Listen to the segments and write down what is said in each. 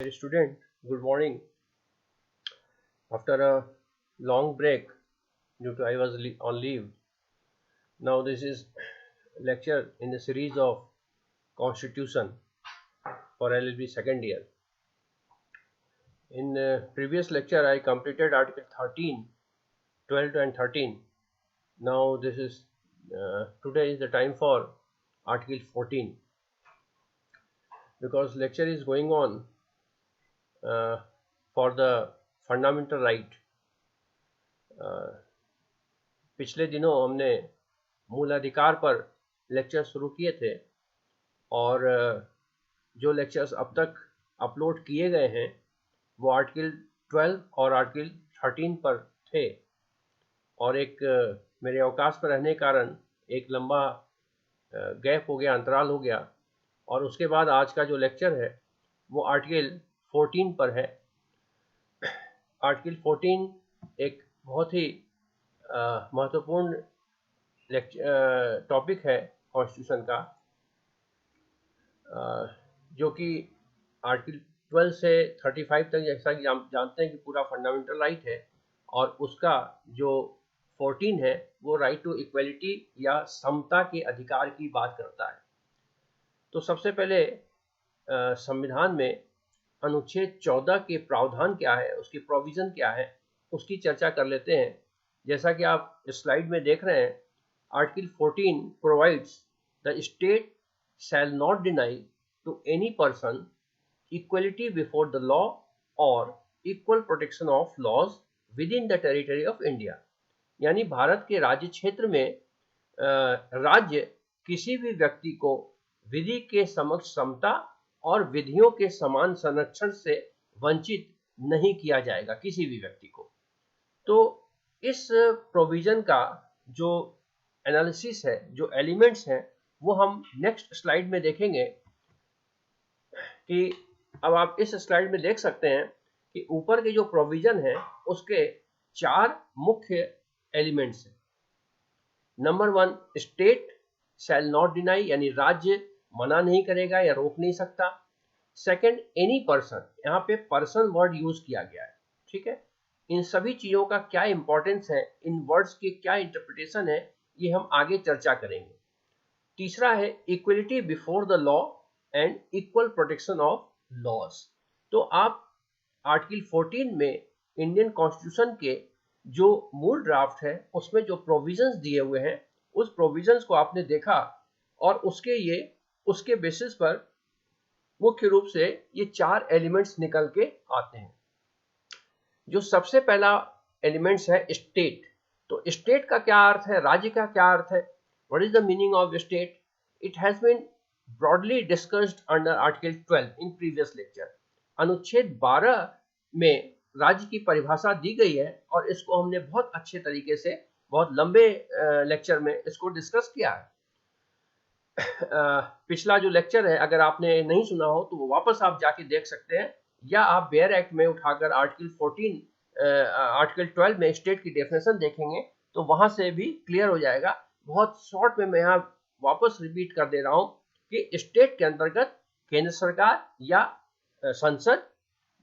Dear student, good morning. After a long break due to I was on leave, now this is lecture in the series of Constitution for LLB second year. In previous lecture, I completed Article 13, 12 and 13. Now this is today is the time for Article 14 because lecture is going on for the fundamental right. पिछले दिनों हमने मूल अधिकार पर lecture शुरू किए थे और जो लेक्चर्स अब तक अपलोड किए गए हैं वो आर्टिकल 12 और आर्टिकल 13 पर थे और एक मेरे अवकाश पर रहने के कारण एक लंबा गैप हो गया, अंतराल हो गया और उसके बाद आज का जो लेक्चर है वो आर्टिकल 14 पर है। आर्टिकल 14 एक बहुत ही महत्वपूर्ण टॉपिक है कॉन्स्टिट्यूशन का, जो कि आर्टिकल 12 से 35 तक जैसा कि हम जानते हैं कि पूरा फंडामेंटल राइट है और उसका जो 14 है वो राइट टू इक्वलिटी या समता के अधिकार की बात करता है। तो सबसे पहले संविधान में अनुच्छेद 14 के प्रावधान क्या है, उसकी प्रोविजन क्या है, उसकी चर्चा कर लेते हैं। जैसा कि आप स्लाइड में देख रहे हैं, article 14 provides the state shall not deny to any person equality before the law और equal protection of laws within the territory of India. यानी भारत के राज्य क्षेत्र में राज्य किसी भी व्यक्ति को विधि के समक्ष समता और विधियों के समान संरक्षण से वंचित नहीं किया जाएगा किसी भी व्यक्ति को। तो इस प्रोविजन का जो एनालिसिस है, जो एलिमेंट्स हैं, वो हम नेक्स्ट स्लाइड में देखेंगे। कि अब आप इस स्लाइड में देख सकते हैं कि ऊपर के जो प्रोविजन है उसके 4 मुख्य एलिमेंट्स हैं। Number 1, state shall not deny, यानी राज्य मना नहीं करेगा या रोक नहीं सकता। सेकंड, एनी पर्सन, यहाँ पे पर्सन वर्ड यूज किया गया है, ठीक है। इन सभी चीजों का क्या इंपॉर्टेंस है, इन वर्ड्स की क्या इंटरप्रिटेशन है, ये हम आगे चर्चा करेंगे। तीसरा है equality before the law and equal protection of laws. तो आप आर्टिकल 14 में इंडियन कॉन्स्टिट्यूशन के जो मूल ड्राफ्ट है उसमें जो प्रोविजंस दिए हुए हैं उस प्रोविजंस को आपने देखा और उसके बेसिस पर मुख्य रूप से ये 4 एलिमेंट्स निकल के आते हैं। जो सबसे पहला एलिमेंट्स है स्टेट। तो स्टेट का क्या अर्थ है, राज्य का क्या अर्थ है, what is the meaning of state? It has been broadly discussed under article 12 in previous lecture. अनुच्छेद 12 में राज्य की परिभाषा दी गई है और इसको हमने बहुत अच्छे तरीके से बहुत लंबे लेक्चर में इसको डिस्कस किया है। पिछला जो लेक्चर है अगर आपने नहीं सुना हो तो वो वापस आप जाके देख सकते हैं, या आप बेयर एक्ट में उठाकर आर्टिकल 12 में स्टेट की डेफिनेशन देखेंगे तो वहां से भी क्लियर हो जाएगा। बहुत शॉर्ट में मैं यहाँ वापस रिपीट कर दे रहा हूँ कि स्टेट के अंतर्गत केंद्र सरकार या संसद,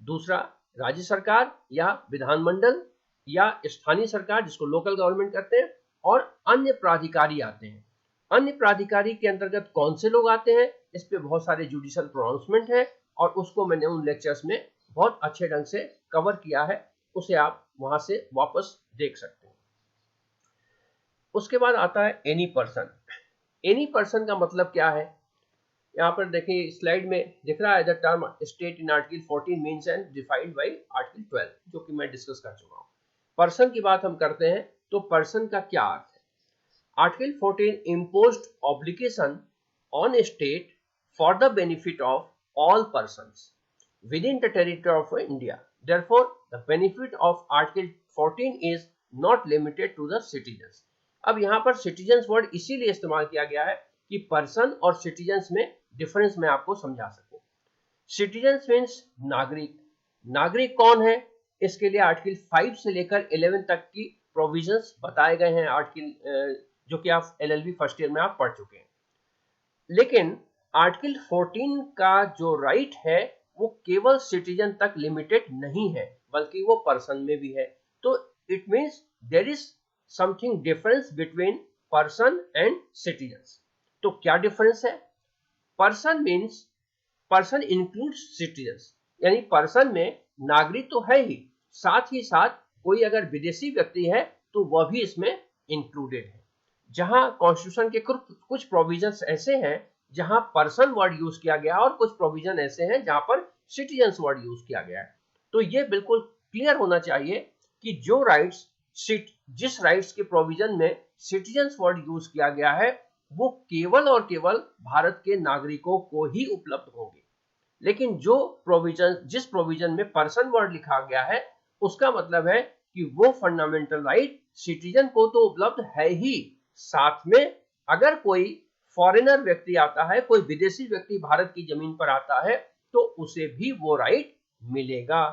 दूसरा राज्य सरकार या विधानमंडल या स्थानीय सरकार जिसको लोकल गवर्नमेंट कहते हैं, और अन्य प्राधिकारी आते हैं। अन्य प्राधिकारी के अंतर्गत कौन से लोग आते हैं, इस पे बहुत सारे जुडिशियल प्रोनाउंसमेंट है और उसको मैंने उन लेक्चर्स में बहुत अच्छे ढंग से कवर किया है, उसे आप वहां से वापस देख सकते हैं। उसके बाद आता है एनी पर्सन। एनी पर्सन का मतलब क्या है, यहाँ पर देखिए स्लाइड में दिख रहा है, the term state in article 14 means and defined by article 12, जो कि मैं डिस्कस कर चुका हूँ। पर्सन की बात हम करते हैं तो पर्सन का क्या अर्थ है? Article 14 imposed obligation on a state for the benefit of all persons within the territory of India. Therefore, the benefit of Article 14 is not limited to the citizens. अब यहाँ पर citizens वर्ड इसीलिए इस्तेमाल किया गया है कि पर्सन और citizens में डिफरेंस मैं आपको समझा सकूं। citizens मीन्स नागरिक। नागरिक कौन है, इसके लिए आर्टिकल 5 से लेकर 11 तक की प्रोविजंस बताए गए हैं, आर्टिकल जो कि आप एलएलबी फर्स्ट ईयर में आप पढ़ चुके हैं। लेकिन आर्टिकल 14 का जो राइट है वो केवल सिटीजन तक लिमिटेड नहीं है, बल्कि वो पर्सन में भी है। तो it means there is something difference between person and citizens. तो क्या डिफरेंस है? Person means person includes citizens, यानी पर्सन में नागरिक तो है ही, साथ ही साथ कोई अगर विदेशी व्यक्ति है तो वह भी इसमें इंक्लूडेड है। जहां कॉन्स्टिट्यूशन के कुछ प्रोविजंस ऐसे हैं जहां पर्सन वर्ड यूज किया गया और कुछ प्रोविजन ऐसे हैं जहां पर सिटीजन्स वर्ड यूज किया गया है। तो ये बिल्कुल क्लियर होना चाहिए कि जो राइट्स जिस राइट्स के प्रोविजन में सिटीजन्स वर्ड यूज किया गया है वो केवल और केवल भारत के नागरिकों को ही उपलब्ध होंगे। लेकिन जिस प्रोविजन में पर्सन वर्ड लिखा गया है उसका मतलब है कि वो फंडामेंटल राइट सिटीजन को तो उपलब्ध है ही, साथ में अगर कोई फॉरेनर व्यक्ति आता है, कोई विदेशी व्यक्ति भारत की जमीन पर आता है तो उसे भी वो राइट मिलेगा।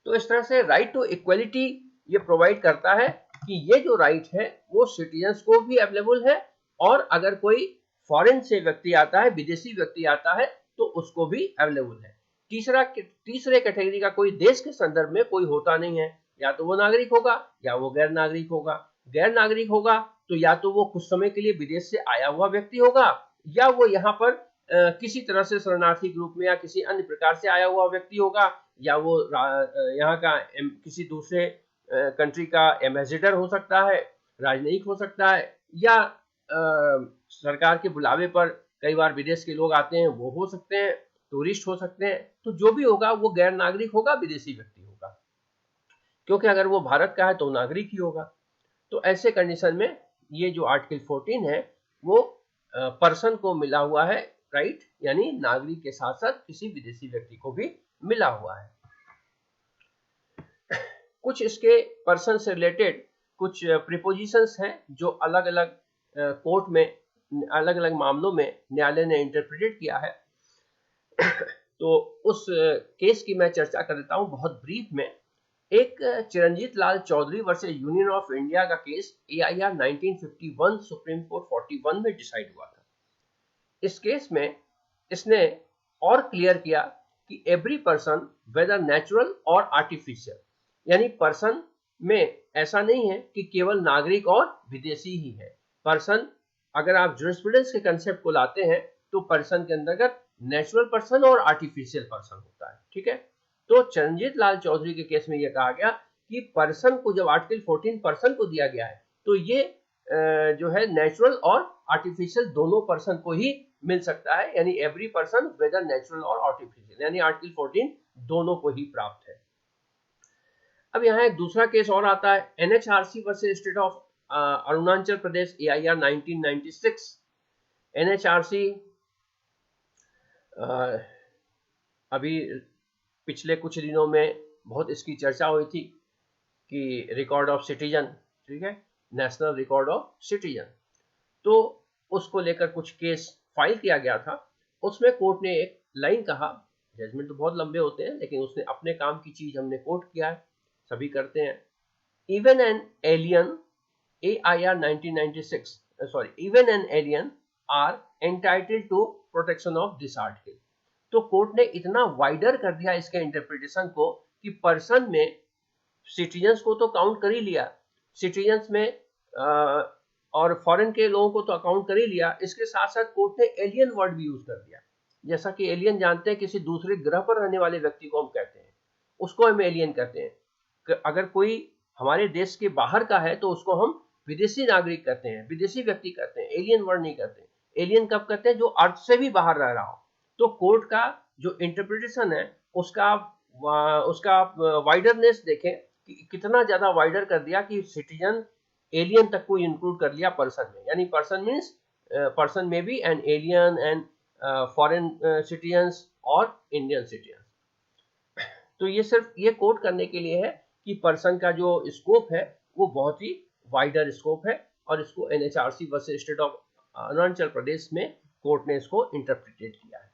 तो इस तरह से राइट टू इक्वलिटी ये प्रोवाइड करता है कि ये जो राइट है वो सिटीजन्स को भी अवेलेबल है, और अगर कोई फॉरेन से व्यक्ति आता है, विदेशी व्यक्ति आता है तो उसको भी अवेलेबल है। तीसरे कैटेगरी का कोई देश के संदर्भ में कोई होता नहीं है, या तो वो नागरिक होगा या वो गैर नागरिक होगा। गैर नागरिक होगा तो या तो वो कुछ समय के लिए विदेश से आया हुआ व्यक्ति होगा, या वो यहाँ पर किसी तरह से शरणार्थी के रूप में या किसी अन्य प्रकार से आया हुआ व्यक्ति होगा, या वो यहाँ का किसी दूसरे कंट्री का एम्बेसडर हो सकता है, राजनयिक हो सकता है, या सरकार के बुलावे पर कई बार विदेश के लोग आते हैं वो हो सकते हैं, टूरिस्ट हो सकते हैं। तो जो भी होगा वो गैर नागरिक होगा, विदेशी व्यक्ति होगा, क्योंकि अगर वो भारत का है तो नागरिक ही होगा। तो ऐसे कंडीशन में ये जो आर्टिकल 14 है वो पर्सन को मिला हुआ है राइट, यानी नागरिक के साथ साथ किसी विदेशी व्यक्ति को भी मिला हुआ है। कुछ इसके पर्सन से रिलेटेड कुछ प्रीपोजिशंस हैं जो अलग अलग कोर्ट में अलग अलग मामलों में न्यायालय ने इंटरप्रेटेड किया है। तो उस केस की मैं चर्चा कर देता हूं बहुत ब्रीफ में। एक Chiranjit Lal Chowdhury versus union of India का केस AIR 1951 सुप्रीम कोर्ट 41 में डिसाइड हुआ था। इस केस में इसने और क्लियर किया कि एवरी पर्सन वेदर नेचुरल और आर्टिफिशियल, यानी पर्सन में ऐसा नहीं है कि केवल नागरिक और विदेशी ही है। पर्सन, अगर आप जूरिस्प्रूडेंस के कंसेप्ट को लाते हैं तो पर्सन के अंतर्गत नेचुरल पर्सन और आर्टिफिशियल पर्सन होता है, ठीक है। तो चरणजीत लाल चौधरी के केस में यह कहा गया कि पर्सन को जब आर्टिकल 14 पर्सन को दिया गया है तो ये जो है नेचुरल और आर्टिफिशियल दोनों पर्सन को ही मिल सकता है, यानी एवरी पर्सन वेदर नेचुरल और आर्टिफिशियल, यानी आर्टिकल 14 दोनों को ही प्राप्त है। अब यहाँ एक दूसरा केस और आता है NHRC versus state of Arunachal Pradesh AIR 1996। NHRC अभी पिछले कुछ दिनों में बहुत इसकी चर्चा हुई थी कि रिकॉर्ड ऑफ सिटीजन, ठीक है, नेशनल रिकॉर्ड ऑफ सिटीजन, तो उसको लेकर कुछ केस फाइल किया गया था। उसमें कोर्ट ने एक लाइन कहा, जजमेंट तो बहुत लंबे होते हैं लेकिन उसने अपने काम की चीज हमने कोट किया है, सभी करते हैं। Even an alien AIR 1996 even an alien are entitled to protection of this article. तो कोर्ट ने इतना वाइडर कर दिया इसके इंटरप्रिटेशन को कि पर्सन में सिटीजन्स को तो काउंट कर ही लिया, सिटीजन्स में और फॉरेन के लोगों को तो अकाउंट कर ही लिया, इसके साथ साथ कोर्ट ने एलियन वर्ड भी यूज कर दिया। जैसा कि एलियन जानते हैं किसी दूसरे ग्रह पर रहने वाले व्यक्ति को हम कहते हैं, उसको हम एलियन कहते हैं। अगर कोई हमारे देश के बाहर का है तो उसको हम विदेशी नागरिक कहते हैं, विदेशी व्यक्ति कहते हैं, एलियन वर्ड नहीं कहते। एलियन कब कहते हैं? जो अर्थ से भी बाहर रह रहा हो। तो कोर्ट का जो इंटरप्रिटेशन है उसका वाइडरनेस देखें कि कितना ज्यादा वाइडर कर दिया कि सिटीजन एलियन तक को इंक्लूड कर लिया पर्सन में, यानी पर्सन मीन्स पर्सन में be an alien and foreign citizens और इंडियन सिटीजन। तो ये सिर्फ ये कोट करने के लिए है कि पर्सन का जो स्कोप है वो बहुत ही वाइडर स्कोप है, और इसको NHRC versus state of Arunachal Pradesh में कोर्ट ने इसको इंटरप्रिटेट किया है।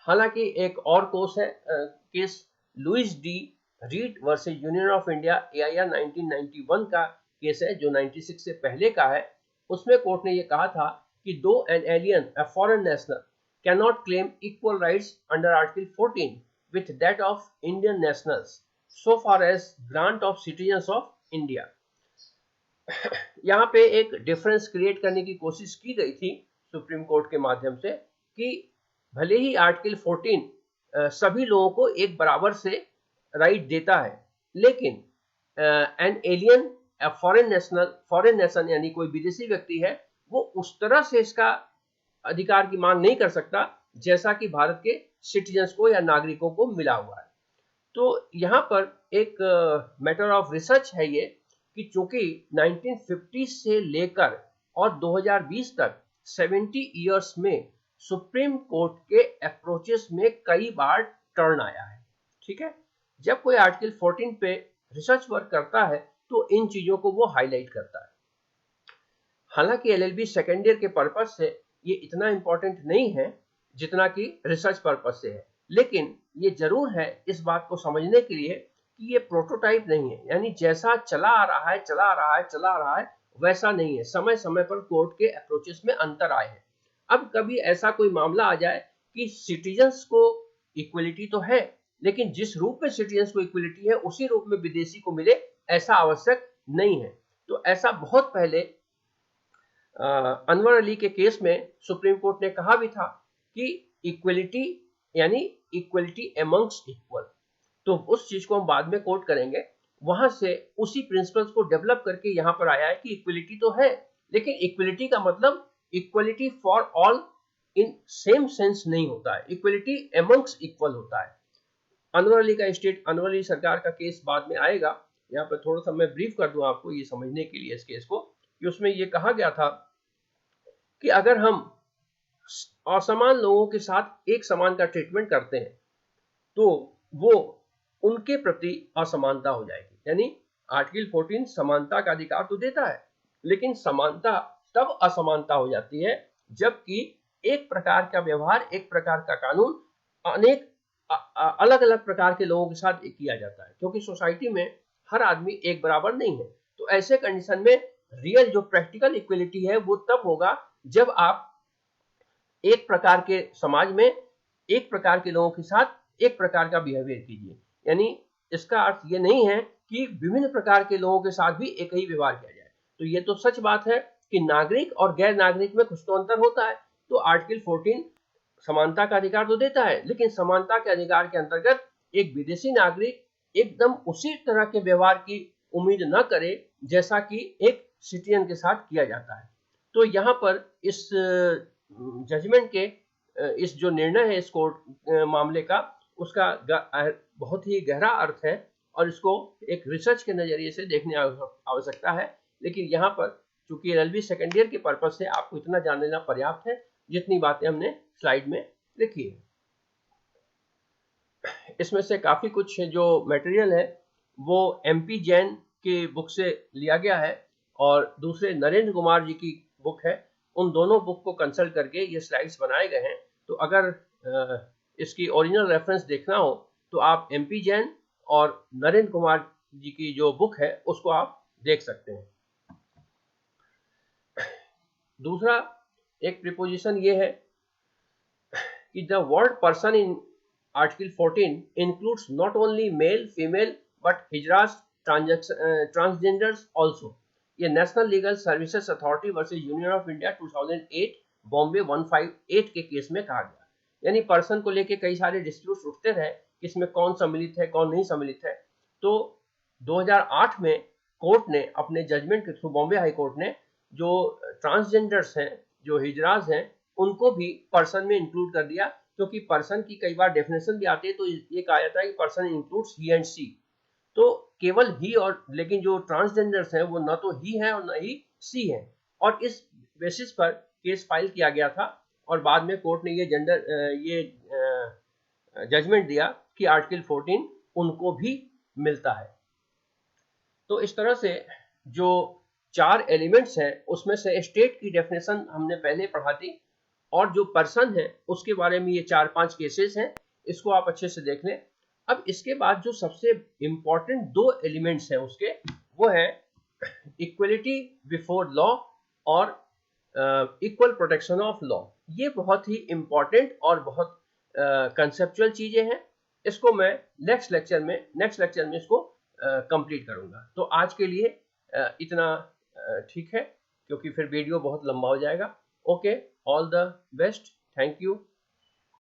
हालांकि एक और case Louis de Raedt versus union of India AIR 1991 का केस है जो 96 से पहले का है। उसमें कोर्ट ने यह कहा था कि दो an alien a foreign national cannot claim equal rights under Article 14 with that of Indian nationals so far as grant of citizens of India. यहाँ पे एक डिफरेंस क्रिएट करने की कोशिश की गई थी सुप्रीम कोर्ट के माध्यम से कि भले ही आर्टिकल 14 सभी लोगों को एक बराबर से राइट देता है, लेकिन एन एलियन फॉरेन नेशन यानी कोई विदेशी व्यक्ति है वो उस तरह से इसका अधिकार की मांग नहीं कर सकता जैसा कि भारत के सिटीजन्स को या नागरिकों को मिला हुआ है। तो यहाँ पर एक मैटर ऑफ रिसर्च है ये कि चूंकि 1950 से लेकर और 2020 तक 70 इयर्स में सुप्रीम कोर्ट के अप्रोचेस में कई बार टर्न आया है, ठीक है। जब कोई आर्टिकल 14 पे रिसर्च वर्क करता है तो इन चीजों को वो हाईलाइट करता है। हालांकि एलएलबी सेकेंड ईयर के पर्पज से ये इतना इंपॉर्टेंट नहीं है जितना कि रिसर्च पर्पज से है, लेकिन ये जरूर है इस बात को समझने के लिए कि ये प्रोटोटाइप नहीं है, यानी जैसा चला आ रहा है वैसा नहीं है। समय समय पर कोर्ट के अप्रोचेस में अंतर आए हैं। अब कभी ऐसा कोई मामला आ जाए कि सिटीजन्स को इक्वलिटी तो है, लेकिन जिस रूप में सिटीजन्स को इक्वलिटी है उसी रूप में विदेशी को मिले, ऐसा आवश्यक नहीं है। तो ऐसा बहुत पहले अनवर अली के केस में सुप्रीम कोर्ट ने कहा भी था कि इक्वलिटी यानी इक्वलिटी अमंग्स इक्वल। तो उस चीज को हम बाद में कोट करेंगे। वहां से उसी प्रिंसिपल्स को डेवलप करके यहां पर आया है कि इक्वलिटी तो है, लेकिन इक्वलिटी का मतलब equality for all in same sense नहीं होता है, इक्वलिटी अमंग्स इक्वल होता है। अनवर अली का स्टेट, अनवर अली सरकार का केस बाद में आएगा। यहाँ पर थोड़ा सा मैं ब्रीफ कर दूं आपको ये समझने के लिए इस केस को, कि उसमें ये कहा गया था कि अगर हम असमान लोगों के साथ एक समान का ट्रीटमेंट करते हैं तो वो उनके प्रति असमानता हो जाएगी। यानी आर्टिकल 14 समानता का अधिकार तो देता है, लेकिन समानता तब असमानता हो जाती है जबकि एक प्रकार का व्यवहार, एक प्रकार का कानून अनेक अलग अलग प्रकार के लोगों के साथ किया जाता है, क्योंकि सोसाइटी में हर आदमी एक बराबर नहीं है। तो ऐसे कंडीशन में रियल जो प्रैक्टिकल इक्वलिटी है वो तब होगा जब आप एक प्रकार के समाज में एक प्रकार के लोगों के साथ एक प्रकार का बिहेवियर कीजिए। यानी इसका अर्थ ये नहीं है कि विभिन्न प्रकार के लोगों के साथ भी एक ही व्यवहार किया जाए। तो ये तो सच बात है कि नागरिक और गैर नागरिक में कुछ तो अंतर होता है। तो आर्टिकल 14 समानता का अधिकार तो देता है, लेकिन समानता के अधिकार के अंतर्गत एक विदेशी नागरिक एकदम उसी तरह के व्यवहार की उम्मीद न करे जैसा कि एक सिटीजन के साथ किया जाता है। तो यहाँ पर इस जजमेंट के इस जो निर्णय है इस कोर्ट मामले का, उसका बहुत ही गहरा अर्थ है और इसको एक रिसर्च के नजरिए से देखने आवश्यकता है। लेकिन यहाँ पर चूंकि एलएलबी सेकेंड ईयर के पर्पज से आपको इतना जान लेना पर्याप्त है जितनी बातें हमने स्लाइड में लिखी है। इसमें से काफी कुछ जो मटेरियल है वो एमपी जैन की बुक से लिया गया है और दूसरे नरेंद्र कुमार जी की बुक है। उन दोनों बुक को कंसल्ट करके ये स्लाइड्स बनाए गए हैं। तो अगर इसकी ओरिजिनल रेफरेंस देखना हो तो आप एमपी जैन और नरेंद्र कुमार जी की जो बुक है उसको आप देख सकते हैं। दूसरा एक प्रीपोजिशन ये है कि the word person in article 14 includes not only male female but hijras transgenders also. ये national legal services authority versus union of India 2008 Bombay 158 के केस में कहा गया। यानी पर्सन को लेके कई सारे डिस्प्यूट्स उठते रहे कि इसमें कौन सम्मिलित है कौन नहीं सम्मिलित है। तो 2008 में कोर्ट ने अपने जजमेंट के थ्रू, बॉम्बे हाई कोर्ट ने, जो ट्रांसजेंडर्स हैं, जो हिजरास हैं, उनको भी पर्सन में इंक्लूड कर दिया। क्योंकि पर्सन की कई बार डेफिनेशन भी आती है तो ये कहा जाता है कि पर्सन इंक्लूड्स ही एंड सी। तो केवल ही और, लेकिन जो ट्रांसजेंडर्स हैं वो न तो ही है और न ही सी है। और इस बेसिस पर केस फाइल किया गया था और बाद में कोर्ट ने ये जजमेंट दिया कि आर्टिकल 14 उनको भी मिलता है। तो इस तरह से जो 4 एलिमेंट्स हैं उसमें से स्टेट की डेफिनेशन हमने पहले पढ़ा थी और जो पर्सन है उसके बारे में ये 4-5 केसेस हैं, इसको आप अच्छे से देख लें। अब इसके बाद जो सबसे इंपॉर्टेंट 2 एलिमेंट्स हैं उसके, वो है इक्वलिटी बिफोर लॉ और इक्वल प्रोटेक्शन ऑफ लॉ। ये बहुत ही इम्पॉर्टेंट और बहुत कंसेप्चुअल चीजें हैं। इसको मैं नेक्स्ट लेक्चर में इसको कंप्लीट करूंगा। तो आज के लिए इतना ठीक है, क्योंकि फिर वीडियो बहुत लंबा हो जाएगा। Okay, all the best, thank you.